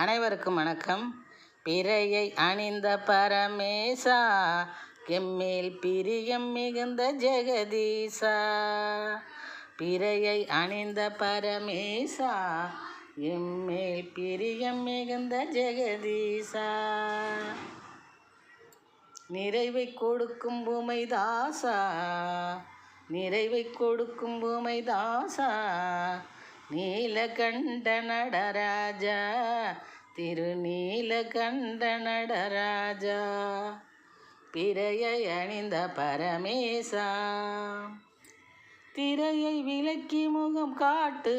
அனைவருக்கும் வணக்கம். பிறையை அணிந்த பரமேசா, எம்மேல் பிரியம் மிகுந்த ஜெகதீசா. பிறையை அணிந்த பரமேசா, எம்மேல் பிரியம் மிகுந்த ஜெகதீசா. நிறைவை கொடுக்கும் பூமைதாசா, நிறைவை கொடுக்கும் பூமைதாசா. நீலகண்ட நடராஜா, திருநீலகண்ட நடராஜா. பிறையை அணிந்த பரமேசா, திரையை விலக்கி முகம் காட்டு,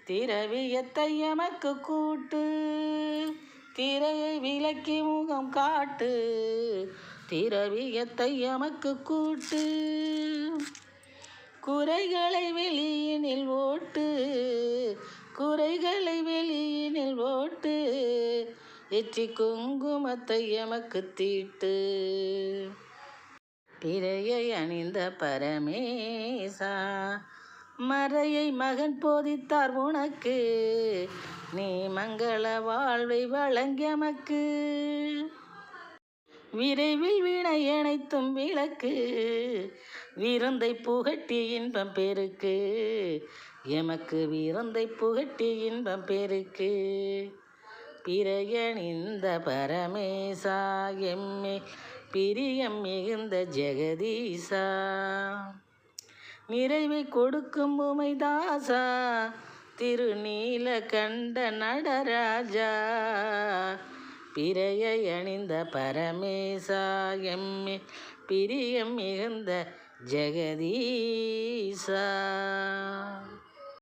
திரவியத்தை எமக்கு கூட்டு. திரையை விலக்கி முகம் காட்டு, திரவியத்தை எமக்கு கூட்டு. குறைகளை வெளியினில் ஓட்டு, குறைகளை வெளியினில் ஓட்டு. எச்சி குங்குமத்தை எமக்கு தீட்டு. பிறையை அணிந்த பரமேசா, மறையை மகன் போதித்தார் உனக்கு, நீ மங்கள வாழ்வை வழங்கியமக்கு. விரைவில் வினை அனைத்தும் விளக்கு, விருந்தை புகட்டி இன்பம் பெருக்கு. எமக்கு விருந்தை புகட்டி இன்பம் பெருக்கு. பிறையணிந்த பரமேசா, எம்மே பிரியம் மிகுந்த ஜெகதீசா. நிறைவை கொடுக்கும் உமைதாசா, திருநீலகண்ட நடராஜா. பிறையை அணிந்த பரமேசா, எம்மே பிரியம் மிகுந்த ஜெகதீசா.